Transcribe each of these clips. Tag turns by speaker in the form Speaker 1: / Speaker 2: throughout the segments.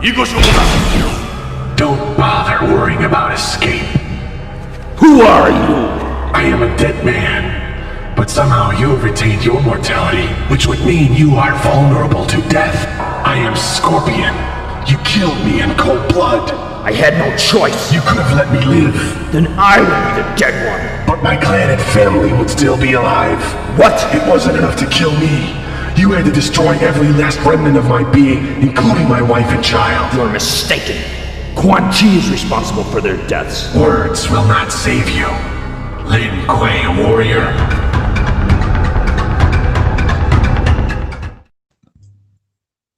Speaker 1: Don't bother worrying about escape.
Speaker 2: Who are you?
Speaker 1: I am a dead man, but somehow you have retained your mortality, which would mean you are vulnerable to death. I am Scorpion. You killed me in cold blood.
Speaker 2: I had no choice.
Speaker 1: You could have let me live.
Speaker 2: Then I would be the dead one.
Speaker 1: But my clan and family would still be alive.
Speaker 2: What?
Speaker 1: It wasn't enough to kill me. You had to destroy every last remnant of my being, including my wife and child.
Speaker 2: You're mistaken. Quan Chi is responsible for their deaths.
Speaker 1: Words will not save you. Lin Kuei, warrior.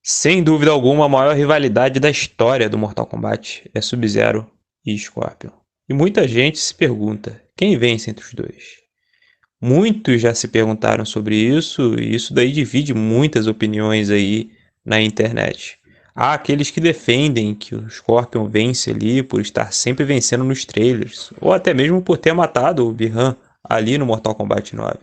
Speaker 3: Sem dúvida alguma, a maior rivalidade da história do Mortal Kombat é Sub-Zero e Scorpion. E muita gente se pergunta, quem vence entre os dois? Muitos já se perguntaram sobre isso, e isso daí divide muitas opiniões aí na internet. Há aqueles que defendem que o Scorpion vence ali por estar sempre vencendo nos trailers, ou até mesmo por ter matado o Bi-Han ali no Mortal Kombat 9.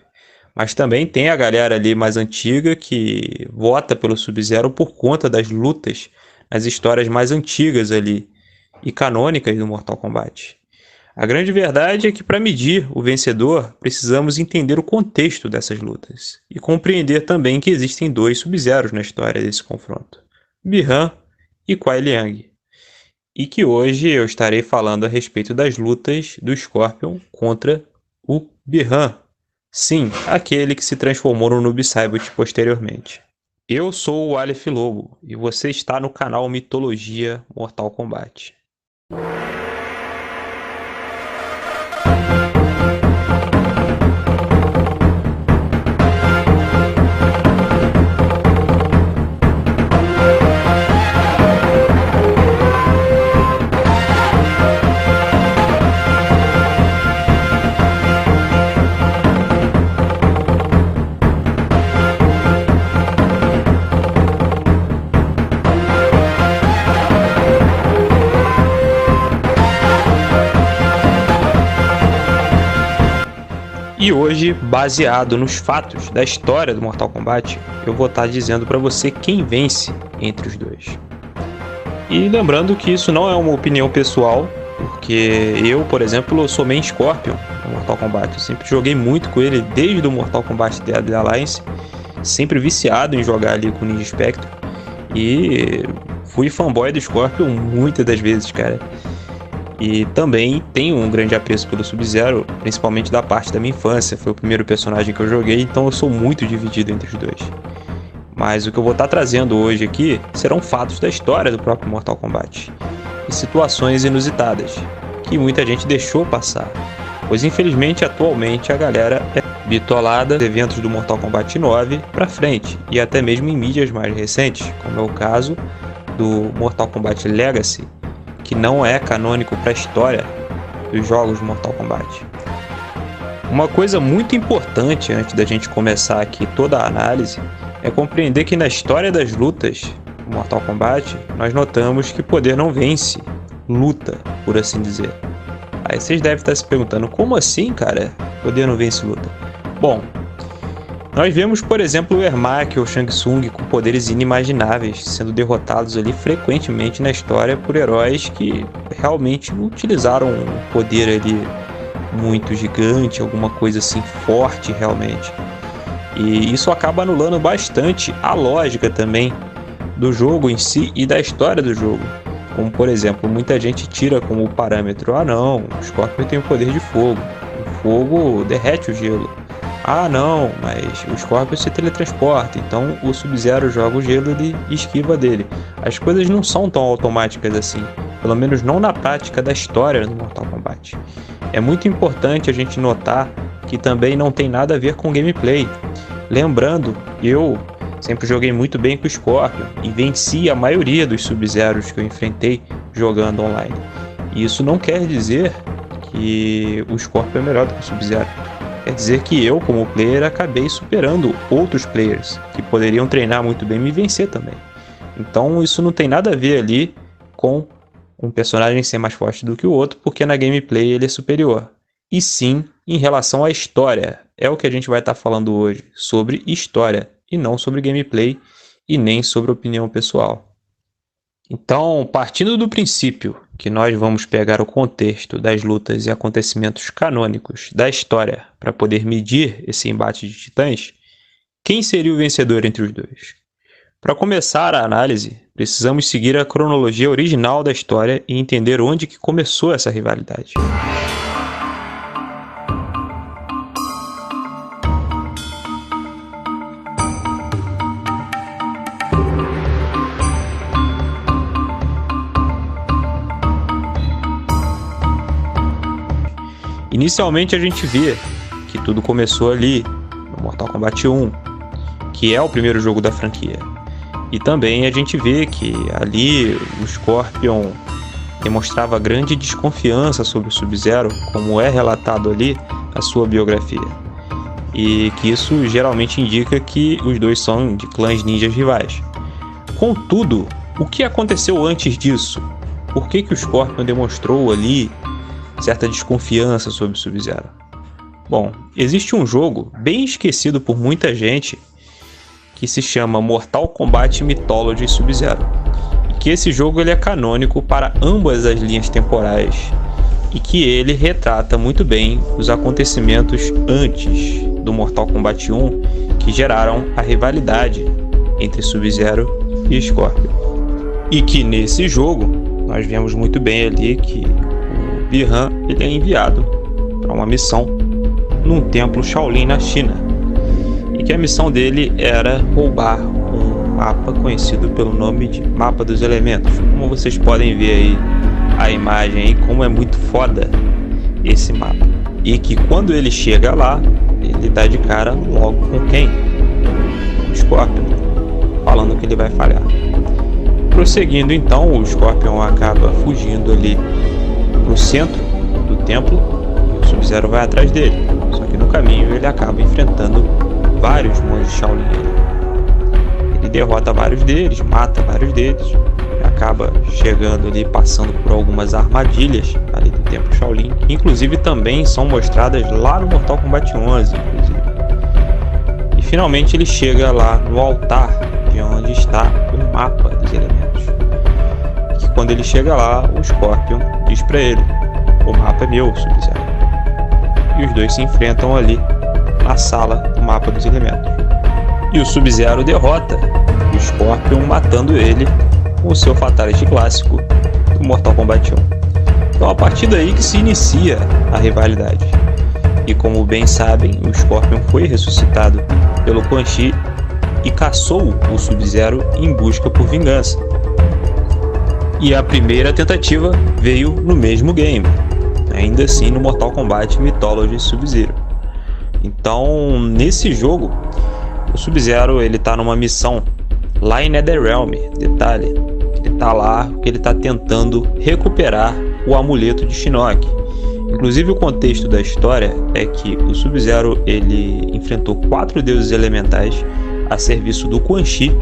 Speaker 3: Mas também tem a galera ali mais antiga que vota pelo Sub-Zero por conta das lutas nas histórias mais antigas ali e canônicas do Mortal Kombat. A grande verdade é que para medir o vencedor, precisamos entender o contexto dessas lutas e compreender também que existem dois Sub-Zeros na história desse confronto, Bi-Han e Kuai Liang, e que hoje eu estarei falando a respeito das lutas do Scorpion contra o Bi-Han, sim, aquele que se transformou no Noob Saibot posteriormente. Eu sou o Aleph Lobo e você está no canal Mitologia Mortal Kombat. E hoje, baseado nos fatos da história do Mortal Kombat, eu vou estar dizendo para você quem vence entre os dois. E lembrando que isso não é uma opinião pessoal, porque eu, por exemplo, sou main Scorpion no Mortal Kombat. Eu sempre joguei muito com ele desde o Mortal Kombat The Alliance, sempre viciado em jogar ali com o Ninja Spectre. E fui fanboy do Scorpion muitas das vezes, cara. E também tenho um grande apreço pelo Sub-Zero, principalmente da parte da minha infância. Foi o primeiro personagem que eu joguei, então eu sou muito dividido entre os dois. Mas o que eu vou estar trazendo hoje aqui serão fatos da história do próprio Mortal Kombat e situações inusitadas, que muita gente deixou passar, pois infelizmente atualmente a galera é bitolada de eventos do Mortal Kombat 9 pra frente, e até mesmo em mídias mais recentes, como é o caso do Mortal Kombat Legacy, que não é canônico para a história dos jogos de Mortal Kombat. Uma coisa muito importante antes da gente começar aqui toda a análise é compreender que na história das lutas do Mortal Kombat nós notamos que poder não vence luta, por assim dizer. Aí vocês devem estar se perguntando, como assim, cara? Poder não vence luta? Bom, nós vemos, por exemplo, o Ermac ou Shang Tsung com poderes inimagináveis sendo derrotados ali frequentemente na história por heróis que realmente não utilizaram um poder ali muito gigante, alguma coisa assim forte realmente. E isso acaba anulando bastante a lógica também do jogo em si e da história do jogo. Como, por exemplo, muita gente tira como parâmetro, ah não, o Scorpion tem o poder de fogo, o fogo derrete o gelo. Ah não, mas o Scorpion se teletransporta, então o Sub-Zero joga o gelo e esquiva dele. As coisas não são tão automáticas assim, pelo menos não na prática da história do Mortal Kombat. É muito importante a gente notar que também não tem nada a ver com gameplay. Lembrando, eu sempre joguei muito bem com o Scorpion e venci a maioria dos Sub-Zeros que eu enfrentei jogando online. E isso não quer dizer que o Scorpion é melhor do que o Sub-Zero. Quer dizer que eu, como player, acabei superando outros players que poderiam treinar muito bem e me vencer também. Então isso não tem nada a ver ali com um personagem ser mais forte do que o outro, porque na gameplay ele é superior. E sim em relação à história. É o que a gente vai estar falando hoje, sobre história, e não sobre gameplay, e nem sobre opinião pessoal. Então, partindo do princípio que nós vamos pegar o contexto das lutas e acontecimentos canônicos da história para poder medir esse embate de titãs, quem seria o vencedor entre os dois? Para começar a análise, precisamos seguir a cronologia original da história e entender onde que começou essa rivalidade. Inicialmente a gente vê que tudo começou ali, no Mortal Kombat 1, que é o primeiro jogo da franquia. E também a gente vê que ali o Scorpion demonstrava grande desconfiança sobre o Sub-Zero, como é relatado ali na sua biografia. E que isso geralmente indica que os dois são de clãs ninjas rivais. Contudo, o que aconteceu antes disso? Por que o Scorpion demonstrou ali certa desconfiança sobre o Sub-Zero? Bom, existe um jogo bem esquecido por muita gente que se chama Mortal Kombat Mythology Sub-Zero, e que esse jogo ele é canônico para ambas as linhas temporais e que ele retrata muito bem os acontecimentos antes do Mortal Kombat 1 que geraram a rivalidade entre Sub-Zero e Scorpion. E que nesse jogo nós vemos muito bem ali que o Bi-Han ele é enviado para uma missão num templo Shaolin na China, e que a missão dele era roubar um mapa conhecido pelo nome de Mapa dos Elementos. Como vocês podem ver aí a imagem aí, como é muito foda esse mapa. E que quando ele chega lá, ele dá de cara logo com quem? O Scorpion, falando que ele vai falhar. Prosseguindo então, o Scorpion acaba fugindo ali pro centro do templo e o Sub-Zero vai atrás dele. Só que no caminho ele acaba enfrentando vários monges Shaolin. Ele derrota vários deles, mata vários deles, acaba chegando ali, passando por algumas armadilhas ali do templo Shaolin, que inclusive também são mostradas lá no Mortal Kombat 11, inclusive. E finalmente ele chega lá no altar de onde está o mapa dos elementos. Que quando ele chega lá, o Scorpion diz para ele: "O mapa é meu, Sub-Zero." E os dois se enfrentam ali na sala do mapa dos elementos. E o Sub-Zero derrota o Scorpion, matando ele com o seu Fatality clássico do Mortal Kombat 1. Então a partir daí que se inicia a rivalidade. E como bem sabem, o Scorpion foi ressuscitado pelo Quan Chi e caçou o Sub-Zero em busca por vingança. E a primeira tentativa veio no mesmo game, ainda assim no Mortal Kombat Mythology Sub-Zero. Então, nesse jogo, o Sub-Zero ele tá numa missão lá em Netherrealm. Detalhe, ele tá lá porque ele tá tentando recuperar o amuleto de Shinnok. Inclusive o contexto da história é que o Sub-Zero ele enfrentou 4 deuses elementais a serviço do Quan Chi,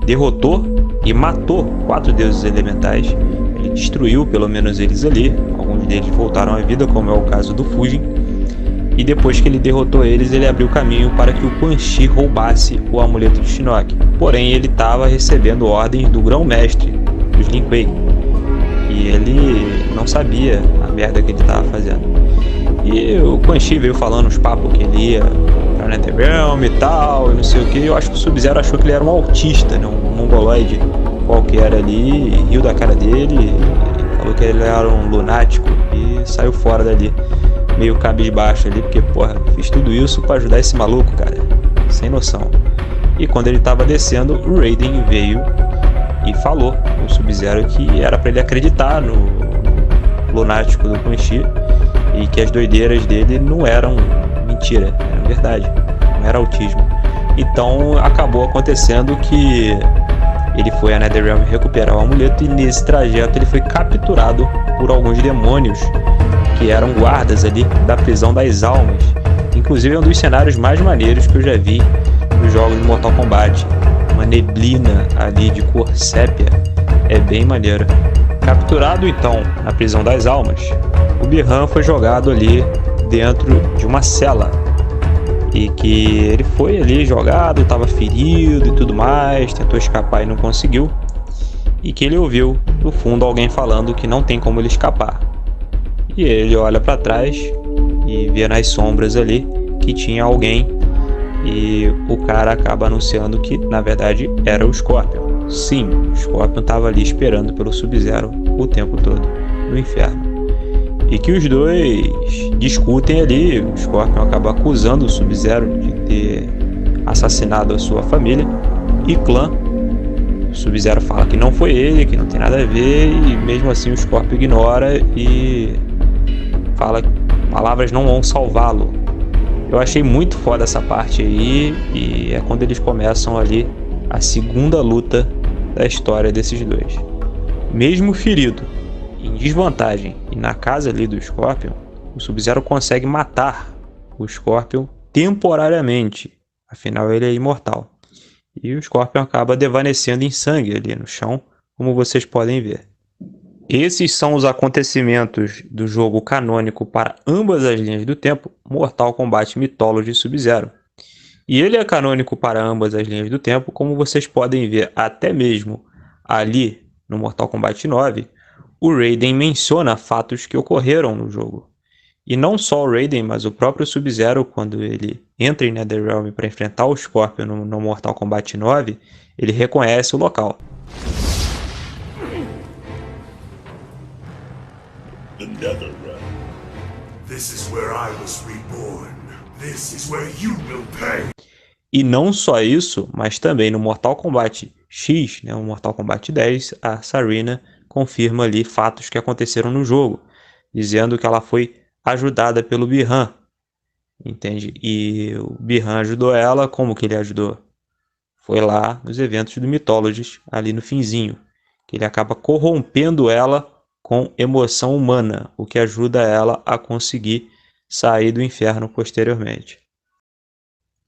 Speaker 3: derrotou e matou 4 deuses elementais. Ele destruiu pelo menos eles ali, alguns deles voltaram à vida, como é o caso do Fujin. E depois que ele derrotou eles, ele abriu caminho para que o Quan Chi roubasse o amuleto de Shinnok. Porém, ele estava recebendo ordens do grão-mestre, dos Lin Kuei. E ele não sabia a merda que ele estava fazendo. E o Quan Chi veio falando os papos que ele ia pra Netherrealm e tal, e não sei o que. Eu acho que o Sub-Zero achou que ele era um autista, né? Um mongoloide qualquer ali, e riu da cara dele, e falou que ele era um lunático e saiu fora dali. Meio cabisbaixo ali, porque, porra, fiz tudo isso pra ajudar esse maluco, cara. Sem noção. E quando ele tava descendo, o Raiden veio e falou com o Sub-Zero que era pra ele acreditar no lunático do Quan Chi e que as doideiras dele não eram mentira, era verdade, não era autismo. Então acabou acontecendo que ele foi a Netherrealm recuperar o amuleto e nesse trajeto ele foi capturado por alguns demônios que eram guardas ali da prisão das almas. Inclusive é um dos cenários mais maneiros que eu já vi nos jogos de Mortal Kombat. Uma neblina ali de cor sépia, é bem maneiro. Capturado então na prisão das almas, o Bi-Han foi jogado ali dentro de uma cela. E que ele foi ali jogado, estava ferido e tudo mais, tentou escapar e não conseguiu. e que ele ouviu do fundo alguém falando que não tem como ele escapar. E ele olha para trás e vê nas sombras ali que tinha alguém, e o cara acaba anunciando que na verdade era o Scorpion. Sim, o Scorpion estava ali esperando pelo Sub-Zero o tempo todo no inferno. E que os dois discutem ali, o Scorpion acaba acusando o Sub-Zero de ter assassinado a sua família e clã. O Sub-Zero fala que não foi ele, que não tem nada a ver, e mesmo assim o Scorpion ignora e fala que palavras não vão salvá-lo. Eu achei muito foda essa parte aí, e é quando eles começam ali a segunda luta da história desses dois. Mesmo ferido, em desvantagem e na casa ali do Scorpion, o Sub-Zero consegue matar o Scorpion temporariamente, afinal ele é imortal. E o Scorpion acaba desvanecendo em sangue ali no chão, como vocês podem ver. Esses são os acontecimentos do jogo canônico para ambas as linhas do tempo, Mortal Kombat Mythology Sub-Zero. E ele é canônico para ambas as linhas do tempo, como vocês podem ver até mesmo ali no Mortal Kombat 9, o Raiden menciona fatos que ocorreram no jogo. E não só o Raiden, mas o próprio Sub-Zero, quando ele entra em NetherRealm para enfrentar o Scorpion no Mortal Kombat 9, ele reconhece o local.
Speaker 4: The NetherRealm. This is where I was reborn. This is where you will pay.
Speaker 3: E não só isso, mas também no Mortal Kombat X, o Mortal Kombat 10, a Sareena confirma ali fatos que aconteceram no jogo, dizendo que ela foi ajudada pelo Bi-Han, entende? E o Bi-Han ajudou ela, como que ele ajudou? Foi lá nos eventos do Mythologies, ali no finzinho, que ele acaba corrompendo ela com emoção humana, o que ajuda ela a conseguir sair do inferno posteriormente.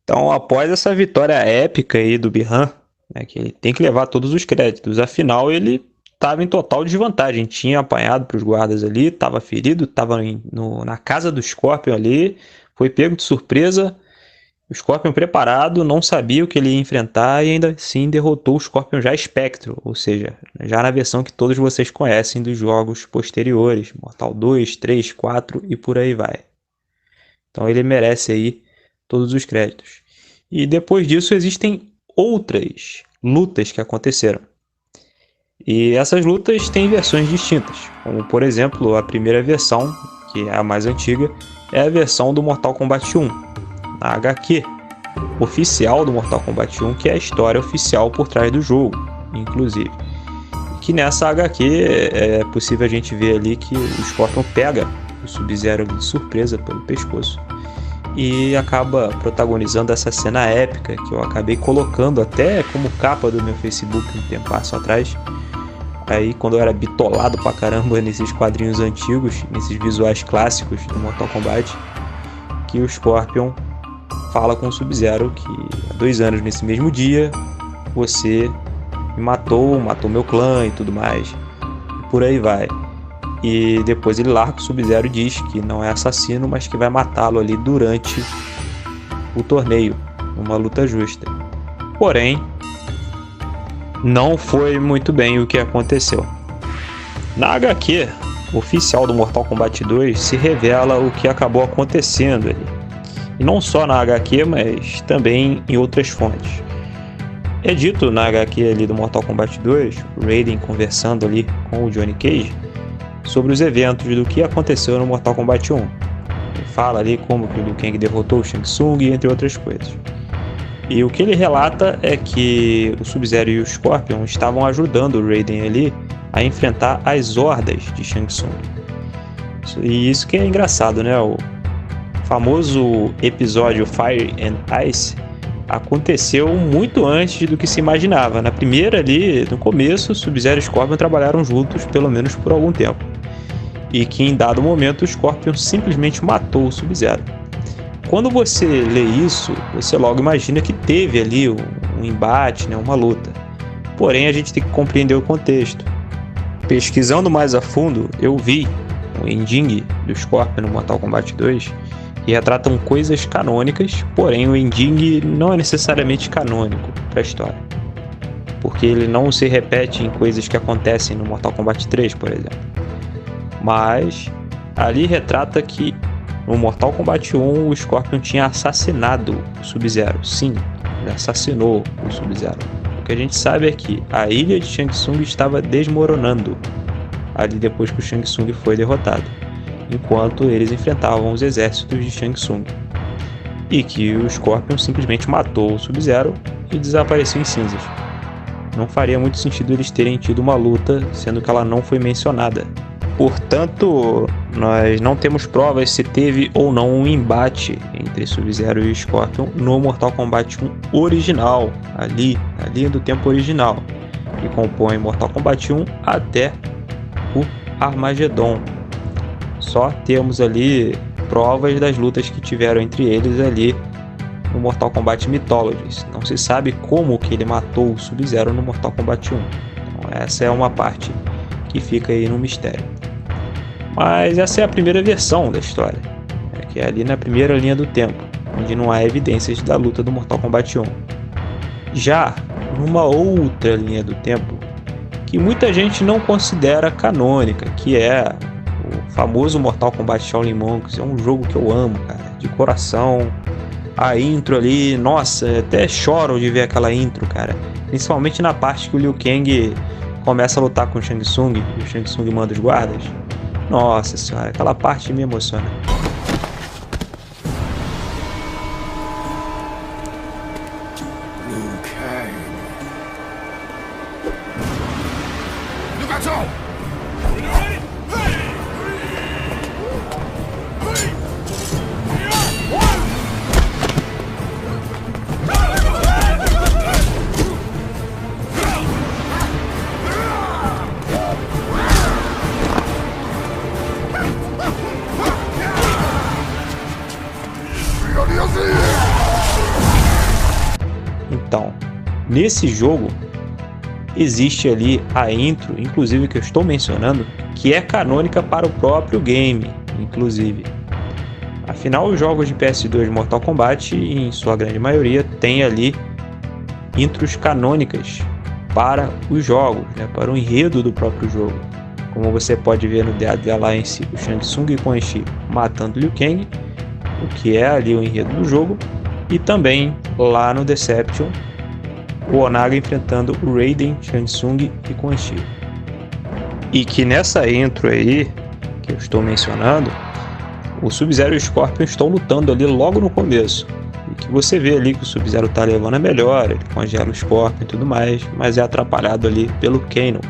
Speaker 3: Então, após essa vitória épica aí do Bi-Han, que ele tem que levar todos os créditos, afinal ele estava em total desvantagem, tinha apanhado para os guardas ali, estava ferido, estava na casa do Scorpion ali, foi pego de surpresa, o Scorpion preparado, não sabia o que ele ia enfrentar e ainda assim derrotou o Scorpion já Espectro, ou seja, já na versão que todos vocês conhecem dos jogos posteriores, Mortal 2, 3, 4 e por aí vai. Então ele merece aí todos os créditos. E depois disso existem outras lutas que aconteceram. E essas lutas têm versões distintas, como por exemplo a primeira versão, que é a mais antiga, é a versão do Mortal Kombat 1, na HQ oficial do Mortal Kombat 1, que é a história oficial por trás do jogo, inclusive. Que nessa HQ é possível a gente ver ali que o Scorpion pega o Sub-Zero de surpresa pelo pescoço e acaba protagonizando essa cena épica que eu acabei colocando até como capa do meu Facebook um tempo atrás. Aí quando eu era bitolado pra caramba nesses quadrinhos antigos, nesses visuais clássicos do Mortal Kombat, que o Scorpion fala com o Sub-Zero que há 2 anos nesse mesmo dia você me matou meu clã e tudo mais, e por aí vai. E depois ele larga o Sub-Zero e diz que não é assassino, mas que vai matá-lo ali durante o torneio, numa luta justa. Porém, não foi muito bem o que aconteceu. Na HQ oficial do Mortal Kombat 2 se revela o que acabou acontecendo ali. E não só na HQ, mas também em outras fontes. É dito na HQ ali do Mortal Kombat 2, o Raiden conversando ali com o Johnny Cage sobre os eventos do que aconteceu no Mortal Kombat 1. Ele fala ali como que o Liu Kang derrotou o Shang Tsung, entre outras coisas. E o que ele relata é que o Sub-Zero e o Scorpion estavam ajudando o Raiden ali a enfrentar as hordas de Shang Tsung. E isso que é engraçado, né? O famoso episódio Fire and Ice aconteceu muito antes do que se imaginava. Na primeira ali, no começo, Sub-Zero e Scorpion trabalharam juntos pelo menos por algum tempo. E que em dado momento o Scorpion simplesmente matou o Sub-Zero. Quando você lê isso, você logo imagina que teve ali um embate, uma luta. Porém, a gente tem que compreender o contexto. Pesquisando mais a fundo, eu vi o ending do Scorpion no Mortal Kombat 2 que retratam coisas canônicas, porém o ending não é necessariamente canônico para a história. porque ele não se repete em coisas que acontecem no Mortal Kombat 3, por exemplo. Mas ali retrata que no Mortal Kombat 1 o Scorpion tinha assassinado o Sub-Zero. Sim, ele assassinou o Sub-Zero. O que a gente sabe é que a ilha de Shang Tsung estava desmoronando ali depois que o Shang Tsung foi derrotado, enquanto eles enfrentavam os exércitos de Shang Tsung. E que o Scorpion simplesmente matou o Sub-Zero e desapareceu em cinzas. Não faria muito sentido eles terem tido uma luta, sendo que ela não foi mencionada. Portanto, nós não temos provas se teve ou não um embate entre Sub-Zero e Scorpion no Mortal Kombat 1 original, ali, na linha do tempo original, que compõe Mortal Kombat 1 até o Armageddon. Só temos ali provas das lutas que tiveram entre eles ali no Mortal Kombat Mythologies. Não se sabe como que ele matou o Sub-Zero no Mortal Kombat 1. Então essa é uma parte que fica aí no mistério. Mas essa é a primeira versão da história, que é ali na primeira linha do tempo, onde não há evidências da luta do Mortal Kombat 1. Já numa outra linha do tempo, que muita gente não considera canônica, que é o famoso Mortal Kombat Shaolin Monks. É um jogo que eu amo, cara, de coração. A intro ali, nossa, até choro de ver aquela intro, cara. Principalmente na parte que o Liu Kang começa a lutar com o Shang Tsung e o Shang Tsung manda os guardas. Nossa senhora, aquela parte me emociona.
Speaker 4: Liu Kang. Liu Kang!
Speaker 3: Então, nesse jogo existe ali a intro, inclusive que eu estou mencionando, que é canônica para o próprio game, inclusive. Afinal, os jogos de PS2 de Mortal Kombat, em sua grande maioria, tem ali intros canônicas para os jogos, né, para o enredo do próprio jogo. Como você pode ver no Dead Alliance, o Shang Tsung e Quan Chi matando Liu Kang, o que é ali o enredo do jogo. E também lá no Deception, o Onaga enfrentando o Raiden, Shang Tsung e Quan Chi. E que nessa intro aí, que eu estou mencionando, o Sub-Zero e o Scorpion estão lutando ali logo no começo. E que você vê ali que o Sub-Zero tá levando a melhor, ele congela o Scorpion e tudo mais, mas é atrapalhado ali pelo Kano.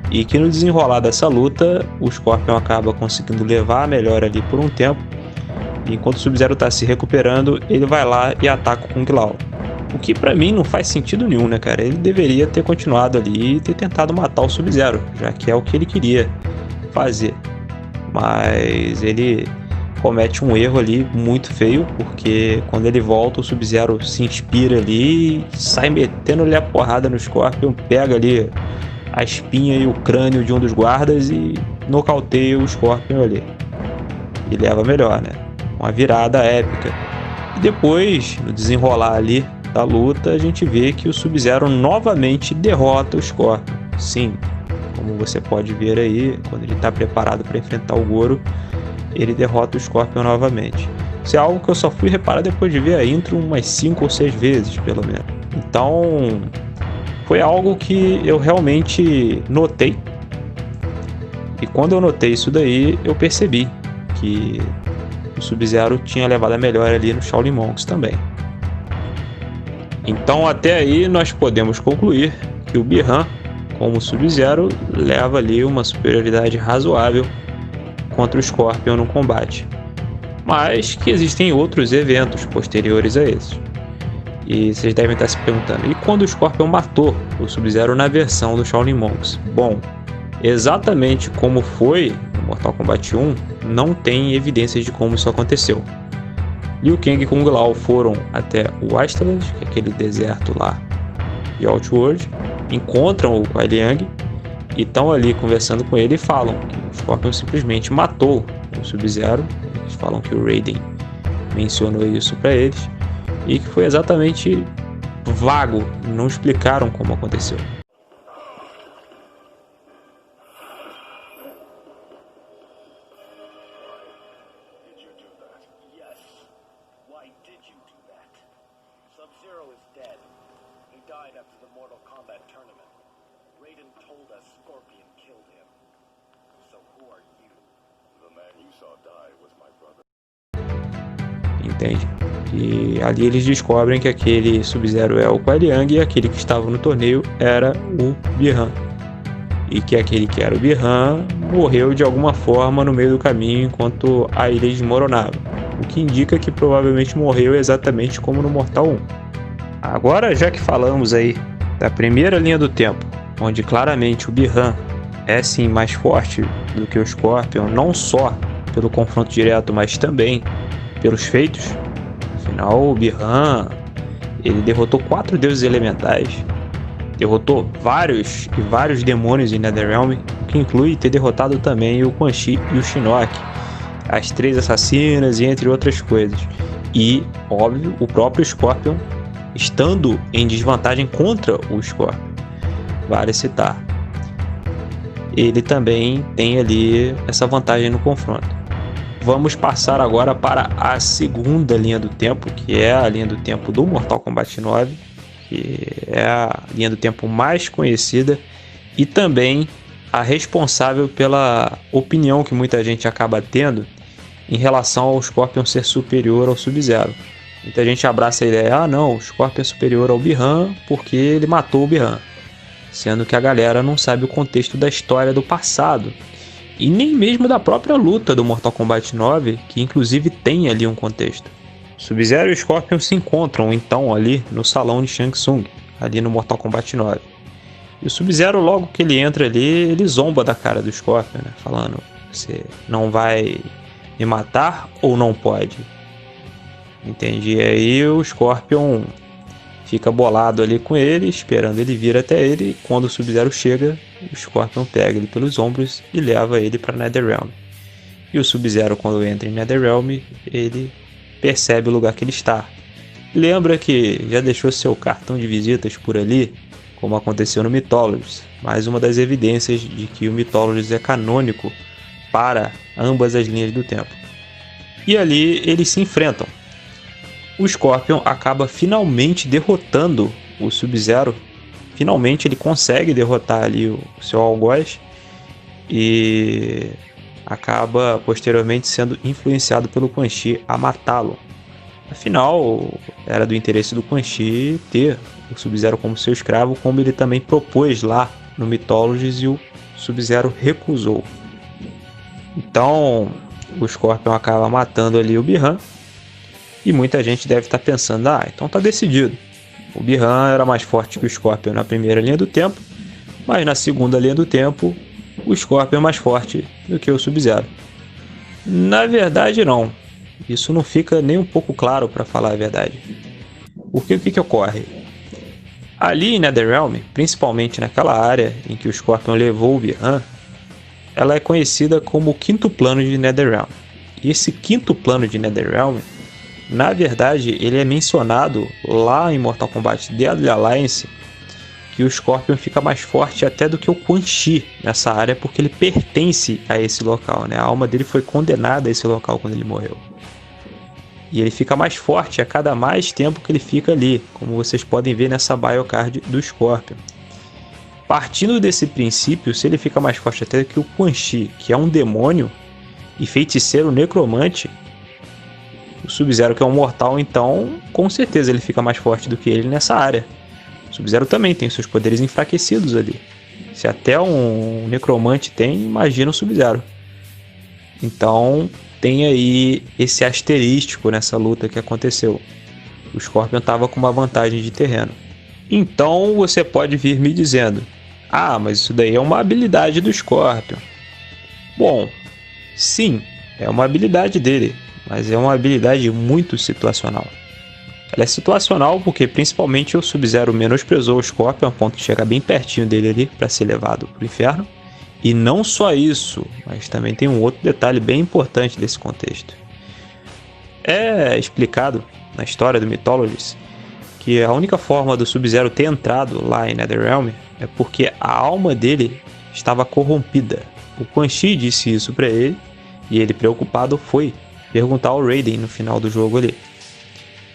Speaker 3: E que no desenrolar dessa luta, o Scorpion acaba conseguindo levar a melhor ali por um tempo. E enquanto o Sub-Zero tá se recuperando, ele vai lá e ataca o Kung Lao. O que pra mim não faz sentido nenhum, né, cara? Ele deveria ter continuado ali e ter tentado matar o Sub-Zero, já que é o que ele queria fazer. Mas ele comete um erro ali muito feio, porque quando ele volta, o Sub-Zero se inspira ali e sai metendo-lhe a porrada no Scorpion, pega ali a espinha e o crânio de um dos guardas e nocauteia o Scorpion ali. E leva melhor, né? Uma virada épica. E depois, no desenrolar ali da luta, a gente vê que o Sub-Zero novamente derrota o Scorpion. Sim, como você pode ver aí, quando ele está preparado para enfrentar o Goro, ele derrota o Scorpion novamente. Isso é algo que eu só fui reparar depois de ver a intro umas 5 ou 6 vezes, pelo menos. Então, foi algo que eu realmente notei. E quando eu notei isso daí, eu percebi que o Sub-Zero tinha levado a melhor ali no Shaolin Monks também. Então até aí nós podemos concluir que o Bi-Han, como Sub-Zero, leva ali uma superioridade razoável contra o Scorpion no combate. Mas que existem outros eventos posteriores a esses. E vocês devem estar se perguntando, e quando o Scorpion matou o Sub-Zero na versão do Shaolin Monks? Bom, exatamente como foi no Mortal Kombat 1, não tem evidências de como isso aconteceu. Liu Kang e Kung Lao foram até o Wasteland, que é aquele deserto lá de Outworld, encontram o Kuai Liang e estão ali conversando com ele e falam que o Scorpion simplesmente matou o Sub-Zero. Eles falam que o Raiden mencionou isso para eles e que foi exatamente vago, não explicaram como aconteceu.
Speaker 5: Sub-Zero is dead. He died after the Mortal Kombat tournament. Raiden told us Scorpion killed him. So who are you? The man you saw die was my brother.
Speaker 3: Entende? E ali eles descobrem que aquele Sub-Zero é o Kuai Liang e aquele que estava no torneio era o Bi-Han. E que aquele que era o Bi-Han morreu de alguma forma no meio do caminho enquanto a ilha desmoronava. O que indica que provavelmente morreu exatamente como no Mortal 1. Agora, já que falamos aí da primeira linha do tempo, onde claramente o Bi-Han é sim mais forte do que o Scorpion, não só pelo confronto direto, mas também pelos feitos. Afinal, o Bi-Han, ele derrotou 4 deuses elementais, derrotou vários demônios em Netherrealm, o que inclui ter derrotado também o Quan Chi e o Shinnok, as 3 assassinas e entre outras coisas. E, óbvio, o próprio Scorpion estando em desvantagem contra o Scorpion, vale citar, ele também tem ali essa vantagem no confronto. Vamos passar agora para a segunda linha do tempo, que é a linha do tempo do Mortal Kombat 9, que é a linha do tempo mais conhecida e também a responsável pela opinião que muita gente acaba tendo em relação ao Scorpion ser superior ao Sub-Zero. Muita gente abraça a ideia, não, o Scorpion é superior ao Bi-Han porque ele matou o Bi-Han, sendo que a galera não sabe o contexto da história do passado e nem mesmo da própria luta do Mortal Kombat 9, que inclusive tem ali um contexto. Sub-Zero e Scorpion se encontram então ali no salão de Shang Tsung, ali no Mortal Kombat 9. E o Sub-Zero, logo que ele entra ali, ele zomba da cara do Scorpion, né? Falando, você não vai me matar ou não pode? Entendi. E aí o Scorpion fica bolado ali com ele, esperando ele vir até ele. E quando o Sub-Zero chega, o Scorpion pega ele pelos ombros e leva ele para Netherrealm. E o Sub-Zero, quando entra em Netherrealm, ele percebe o lugar que ele está. Lembra que já deixou seu cartão de visitas por ali, como aconteceu no Mythologies. Mais uma das evidências de que o Mythologies é canônico para ambas as linhas do tempo. E ali eles se enfrentam. O Scorpion acaba finalmente derrotando o Sub-Zero. Finalmente ele consegue derrotar ali o seu algoz e acaba posteriormente sendo influenciado pelo Quan Chi a matá-lo. Afinal, era do interesse do Quan Chi ter o Sub-Zero como seu escravo, como ele também propôs lá no Mythologies e o Sub-Zero recusou. Então, o Scorpion acaba matando ali o Bi-Han. E muita gente deve estar pensando, então tá decidido. O Bi-Han era mais forte que o Scorpion na primeira linha do tempo, mas na segunda linha do tempo, o Scorpion é mais forte do que o Sub-Zero. Na verdade, não. Isso não fica nem um pouco claro, para falar a verdade. Porque o que ocorre? Ali em Netherrealm, principalmente naquela área em que o Scorpion levou o Bi-Han, ela é conhecida como o quinto plano de Netherrealm. E esse quinto plano de Netherrealm, na verdade, ele é mencionado lá em Mortal Kombat Deadly Alliance, que o Scorpion fica mais forte até do que o Quan Chi nessa área, porque ele pertence a esse local, né? A alma dele foi condenada a esse local quando ele morreu. E ele fica mais forte a cada mais tempo que ele fica ali, como vocês podem ver nessa biocard do Scorpion. Partindo desse princípio, se ele fica mais forte até do que o Quan Chi, que é um demônio e feiticeiro necromante, o Sub-Zero, que é um mortal, então com certeza ele fica mais forte do que ele nessa área. O Sub-Zero também tem seus poderes enfraquecidos ali. Se até um necromante tem, imagina o Sub-Zero. Então tem aí esse asterístico nessa luta que aconteceu. O Scorpion estava com uma vantagem de terreno. Então você pode vir me dizendo, mas isso daí é uma habilidade do Scorpion. Bom, sim, é uma habilidade dele, mas é uma habilidade muito situacional. Ela é situacional porque principalmente o Sub-Zero menosprezou o Scorpion a ponto de chegar bem pertinho dele ali para ser levado para o inferno. E não só isso, mas também tem um outro detalhe bem importante desse contexto. É explicado na história do Mythologies que a única forma do Sub-Zero ter entrado lá em Netherrealm é porque a alma dele estava corrompida. O Quan Chi disse isso pra ele, e ele, preocupado, foi perguntar ao Raiden no final do jogo ali.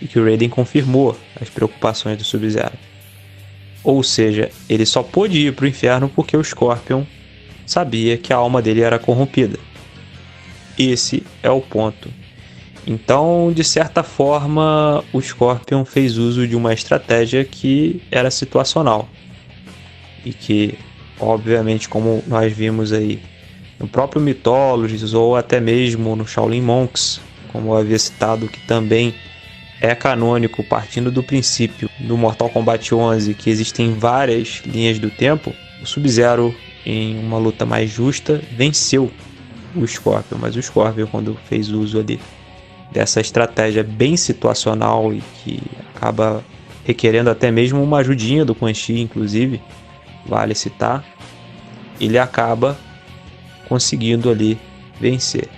Speaker 3: E que o Raiden confirmou as preocupações do Sub-Zero. Ou seja, ele só pôde ir pro inferno porque o Scorpion sabia que a alma dele era corrompida. Esse é o ponto. Então, de certa forma, o Scorpion fez uso de uma estratégia que era situacional. E que, obviamente, como nós vimos aí no próprio Mythologies ou até mesmo no Shaolin Monks, como eu havia citado, que também é canônico, partindo do princípio do Mortal Kombat 11, que existem várias linhas do tempo, o Sub-Zero, em uma luta mais justa, venceu o Scorpion. Mas o Scorpion, quando fez uso ali dessa estratégia bem situacional e que acaba requerendo até mesmo uma ajudinha do Quan Chi, inclusive, vale citar, ele acaba conseguindo ali vencer.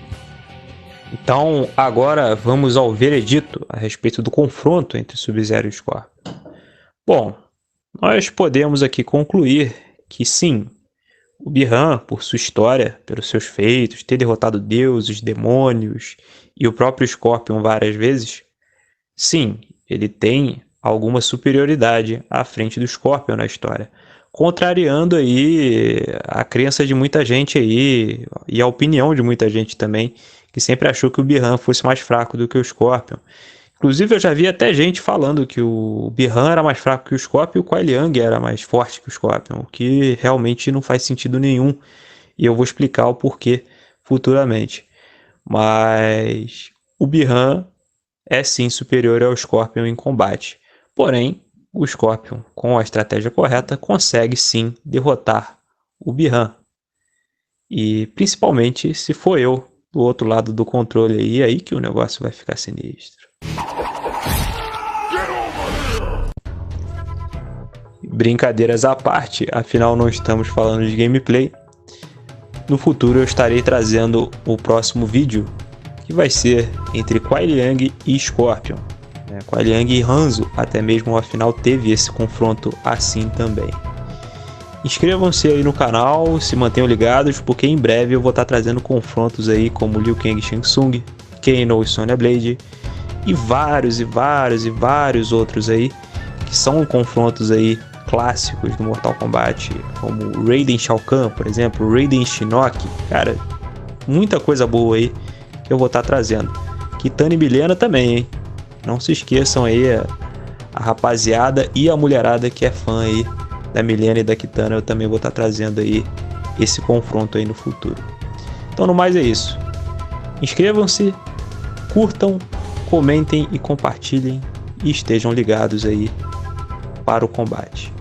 Speaker 3: Então, agora vamos ao veredito a respeito do confronto entre Sub-Zero e Scorpion. Bom, nós podemos aqui concluir que sim, o Bi-Han, por sua história, pelos seus feitos, ter derrotado deuses, demônios e o próprio Scorpion várias vezes, sim, ele tem alguma superioridade à frente do Scorpion na história, contrariando aí a crença de muita gente aí e a opinião de muita gente também, que sempre achou que o Bi-Han fosse mais fraco do que o Scorpion. Inclusive, eu já vi até gente falando que o Bi-Han era mais fraco que o Scorpion e o Kuai Liang era mais forte que o Scorpion, o que realmente não faz sentido nenhum, e eu vou explicar o porquê futuramente. Mas o Bi-Han é sim superior ao Scorpion em combate. Porém, o Scorpion, com a estratégia correta, consegue sim derrotar o Bi-Han. E principalmente se for eu do outro lado do controle aí que o negócio vai ficar sinistro. Brincadeiras à parte, afinal não estamos falando de gameplay. No futuro eu estarei trazendo o próximo vídeo, que vai ser entre Kuai Liang e Scorpion. Kuai Liang e Hanzo, até mesmo afinal teve esse confronto assim também. Inscrevam-se aí no canal, se mantenham ligados, porque em breve eu vou estar trazendo confrontos aí como Liu Kang e Shang Tsung, Kano e Sonya Blade, e vários outros aí, que são confrontos aí clássicos do Mortal Kombat, como Raiden Shao Kahn, por exemplo, Raiden Shinnok, cara, muita coisa boa aí que eu vou estar trazendo. Kitana e Mileena também, hein? Não se esqueçam aí a rapaziada e a mulherada que é fã aí da Mileena e da Kitana, eu também vou estar trazendo aí esse confronto aí no futuro. Então no mais é isso. Inscrevam-se, curtam, comentem e compartilhem e estejam ligados aí para o combate.